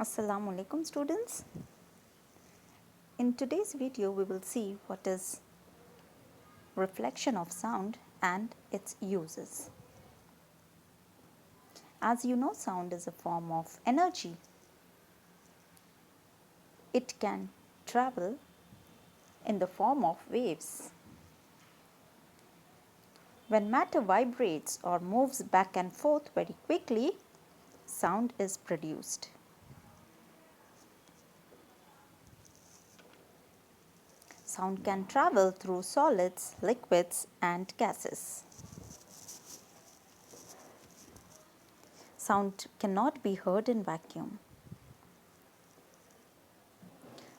Assalamu alaikum students. In today's video we will see what is reflection of sound and its uses. As you know, sound is a form of energy. It can travel in the form of waves. When matter vibrates or moves back and forth very quickly, sound is produced. Sound can travel through solids, liquids, and gases. Sound cannot be heard in vacuum.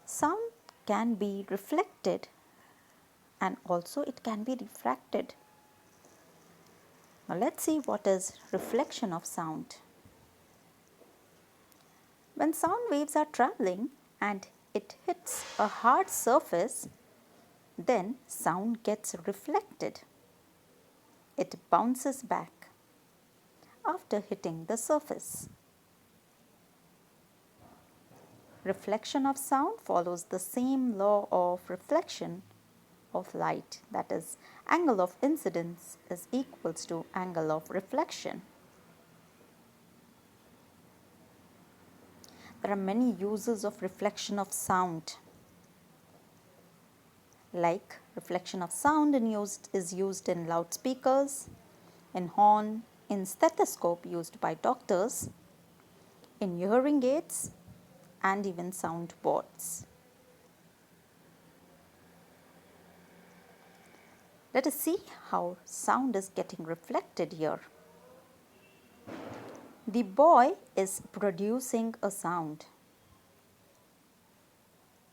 Sound can be reflected and also it can be refracted. Now let's see what is reflection of sound. When sound waves are traveling and it hits a hard surface, then sound gets reflected. It bounces back after hitting the surface. Reflection of sound follows the same law of reflection of light, that is, angle of incidence is equals to angle of reflection. There are many uses of reflection of sound. Like reflection of sound is used in loudspeakers, in horn, in stethoscope used by doctors, in hearing aids, and even sound boards. Let us see how sound is getting reflected here. The boy is producing a sound.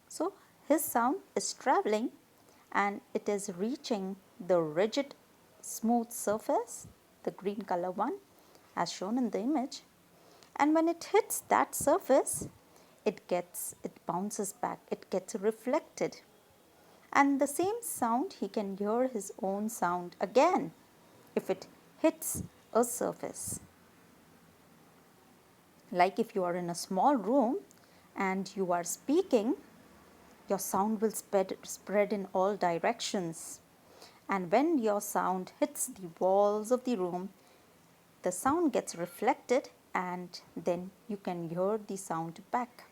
So his sound is traveling and it is reaching the rigid smooth surface, the green color one as shown in the image, and when it hits that surface it bounces back, it gets reflected, and the same sound he can hear his own sound again if it hits a surface. Like if you are in a small room and you are speaking, your sound will spread in all directions, and when your sound hits the walls of the room, the sound gets reflected and then you can hear the sound back.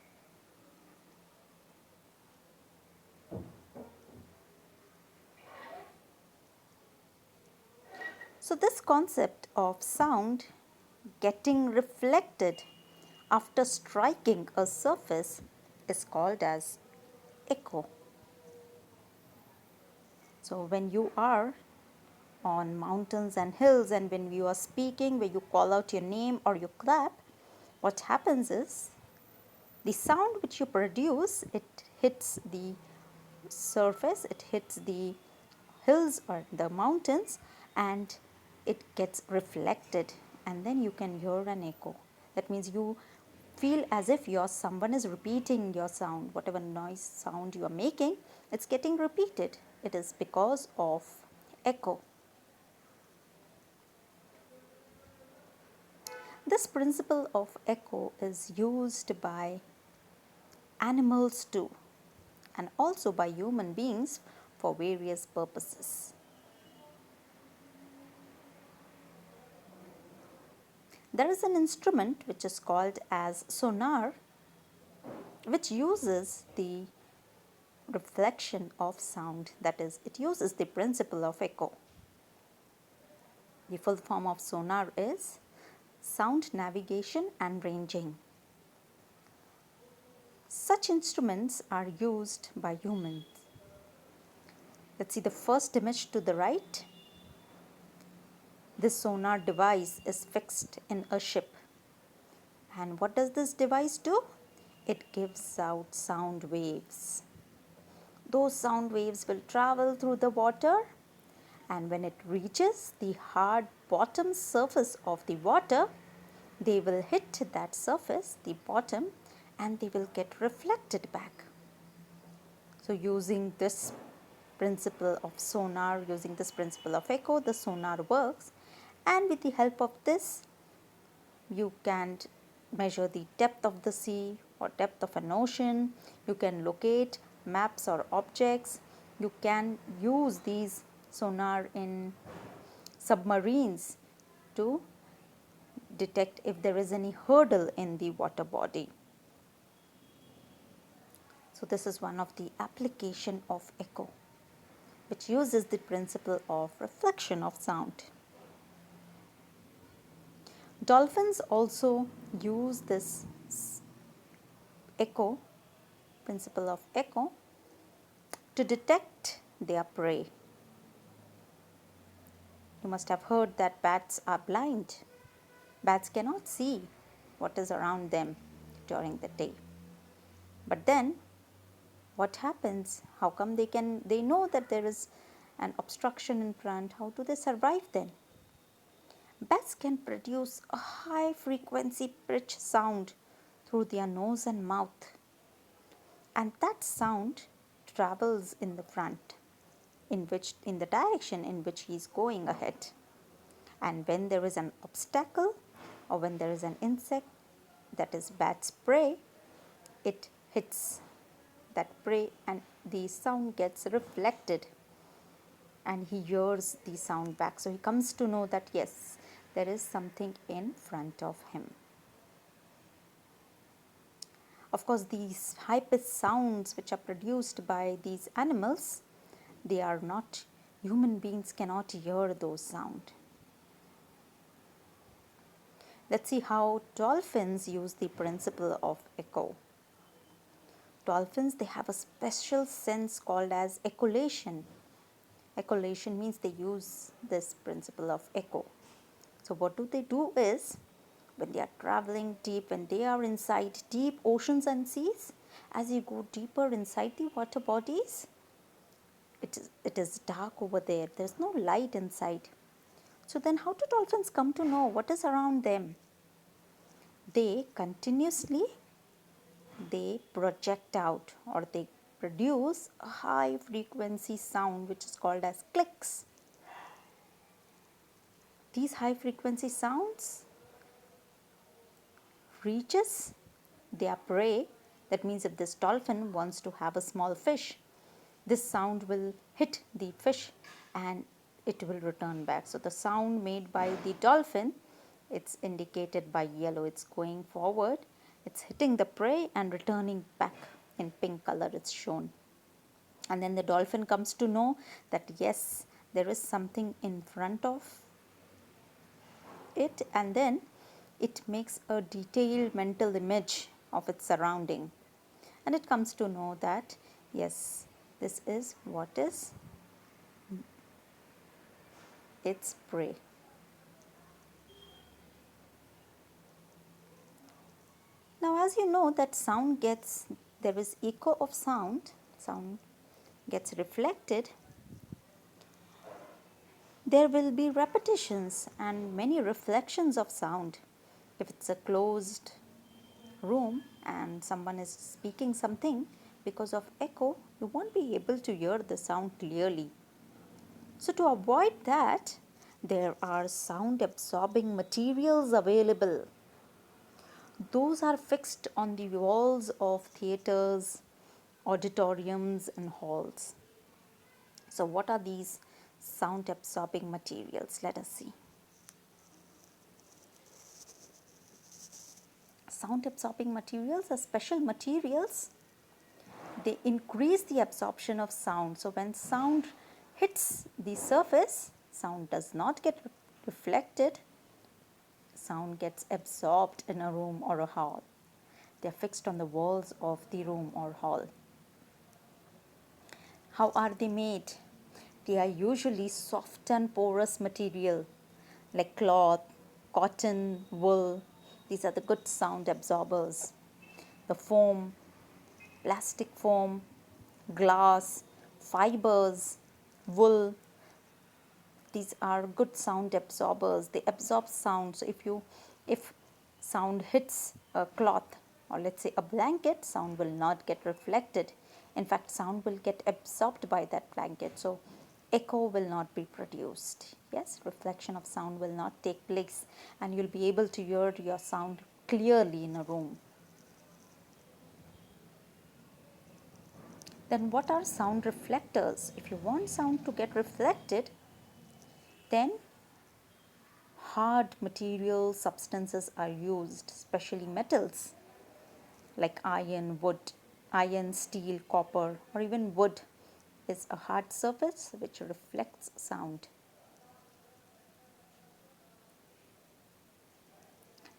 So this concept of sound getting reflected after striking a surface is called as echo. So when you are on mountains and hills and when you are speaking, when you call out your name or you clap, what happens is the sound which you produce, it hits the surface, it hits the hills or the mountains and it gets reflected, and then you can hear an echo. That means you feel as if someone is repeating your sound, whatever noise sound you are making, it's getting repeated. It is because of echo. This principle of echo is used by animals too, and also by human beings for various purposes. There is an instrument which is called as sonar, which uses the reflection of sound, that is, it uses the principle of echo. The full form of sonar is sound navigation and ranging. Such instruments are used by humans. Let's see the first image to the right. This sonar device is fixed in a ship. And what does this device do? It gives out sound waves. Those sound waves will travel through the water, and when it reaches the hard bottom surface of the water, they will hit that surface, the bottom, and they will get reflected back. So using this principle of sonar, using this principle of echo, the sonar works, and with the help of this you can measure the depth of the sea or depth of an ocean. You can locate maps or objects. You can use these sonar in submarines to detect if there is any hurdle in the water body. So this is one of the application of echo, which uses the principle of reflection of sound. Dolphins also use this echo, principle of echo, to detect their prey. You must have heard that bats are blind. Bats cannot see what is around them during the day. But then what happens? How come they know that there is an obstruction in front? How do they survive then? Bats can produce a high frequency pitch sound through their nose and mouth, and that sound travels in the front, in the direction in which he is going ahead. And when there is an obstacle or when there is an insect that is bat's prey, it hits that prey and the sound gets reflected and he hears the sound back. So he comes to know that yes, there is something in front of him. Of course, these high pitched sounds which are produced by these animals, they are not, human beings cannot hear those sounds. Let's see how dolphins use the principle of echo. Dolphins, they have a special sense called as echolation. Echolation means they use this principle of echo. So what do they do is, when they are traveling deep, when they are inside deep oceans and seas, as you go deeper inside the water bodies, it is dark over there. There's no light inside. So then how do dolphins come to know what is around them? They continuously project out, or they produce a high frequency sound which is called as clicks. These high frequency sounds reaches their prey. That means if this dolphin wants to have a small fish, this sound will hit the fish and it will return back. So the sound made by the dolphin, it's indicated by yellow. It's going forward, it's hitting the prey and returning back. In pink color it's shown. And then the dolphin comes to know that yes, there is something in front of it, and then it makes a detailed mental image of its surrounding, and it comes to know that yes, this is what is its prey. Now as you know that there is echo of sound gets reflected. There will be repetitions and many reflections of sound. If it's a closed room and someone is speaking something, because of echo, you won't be able to hear the sound clearly. So to avoid that, there are sound absorbing materials available. Those are fixed on the walls of theaters, auditoriums and halls. So what are these sound absorbing materials? Let us see. Sound absorbing materials are special materials. They increase the absorption of sound. So when sound hits the surface, sound does not get reflected. Sound gets absorbed in a room or a hall. They are fixed on the walls of the room or hall. How are they made? They are usually soft and porous material like cloth, cotton, wool. These are the good sound absorbers. The foam, plastic foam, glass, fibers, wool. These are good sound absorbers. They absorb sound. So if sound hits a cloth or let's say a blanket, sound will not get reflected. In fact, sound will get absorbed by that blanket. So echo will not be produced. Yes, reflection of sound will not take place and you'll be able to hear your sound clearly in a room. Then what are sound reflectors? If you want sound to get reflected, then hard material substances are used, especially metals like iron, steel, copper, or even wood is a hard surface which reflects sound.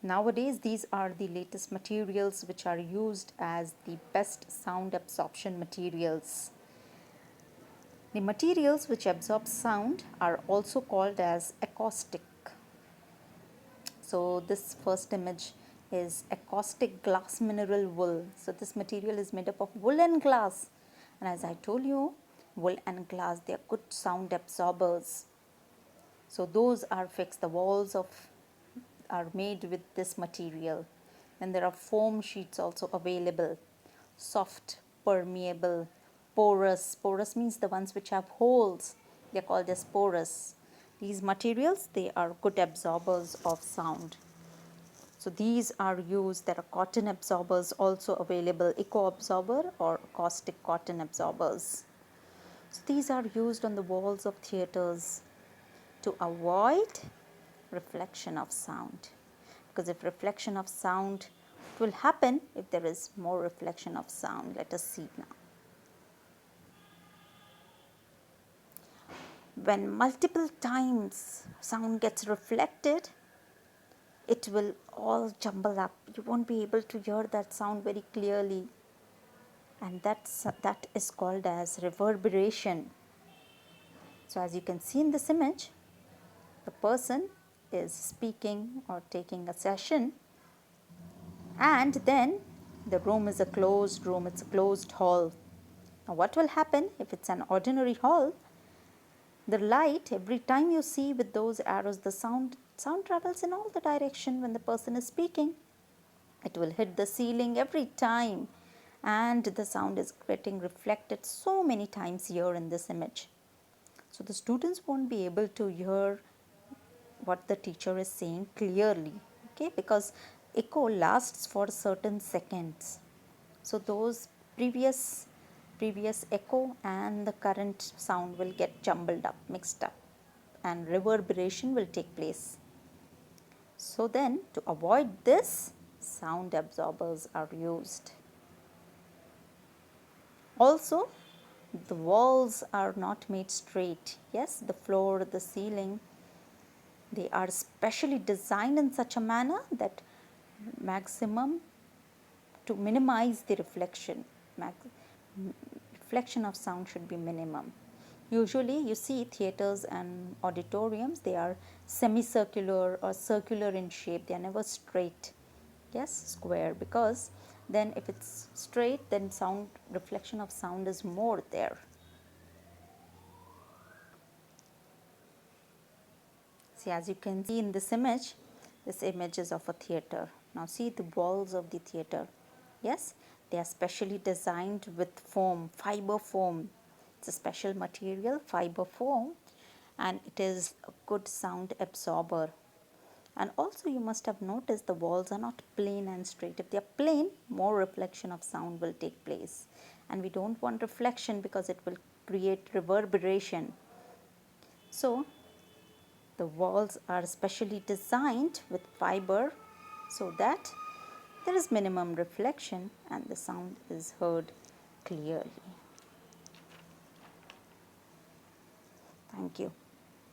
Nowadays, these are the latest materials which are used as the best sound absorption materials. The materials which absorb sound are also called as acoustic. So this first image is acoustic glass mineral wool. So this material is made up of wool and glass. And as I told you, wool and glass, they are good sound absorbers. So those are fixed. The walls are made with this material. And there are foam sheets also available. Soft, permeable, porous. Porous means the ones which have holes. They are called as porous. These materials, they are good absorbers of sound. So these are used. There are cotton absorbers also available, eco absorber or caustic cotton absorbers. So these are used on the walls of theaters to avoid reflection of sound. Because if reflection of sound, it will happen if there is more reflection of sound. Let us see now. When multiple times sound gets reflected, it will all jumble up. You won't be able to hear that sound very clearly. And that is called as reverberation. So as you can see in this image, the person is speaking or taking a session, and then the room is a closed room, it's a closed hall. Now what will happen if it's an ordinary hall? The light, every time you see with those arrows, the sound travels in all the direction when the person is speaking. It will hit the ceiling every time, and the sound is getting reflected so many times here in this image. So the students won't be able to hear what the teacher is saying clearly, okay, because echo lasts for certain seconds. So those previous echo and the current sound will get jumbled up, mixed up, and reverberation will take place. So then, to avoid this, sound absorbers are used. Also, the walls are not made straight. Yes, the floor, the ceiling, they are specially designed in such a manner that maximum to minimize the reflection. Reflection of sound should be minimum. Usually you see theaters and auditoriums, they are semicircular or circular in shape. They are never straight. Yes, square, because then if it's straight, then sound reflection of sound is more there. See, as you can see in this image is of a theater. Now see the walls of the theater. Yes, they are specially designed with foam, fiber foam. It's a special material, fiber foam, and it is a good sound absorber. And also you must have noticed the walls are not plain and straight. If they are plain, more reflection of sound will take place. And we don't want reflection because it will create reverberation. So the walls are specially designed with fiber so that there is minimum reflection and the sound is heard clearly. Thank you.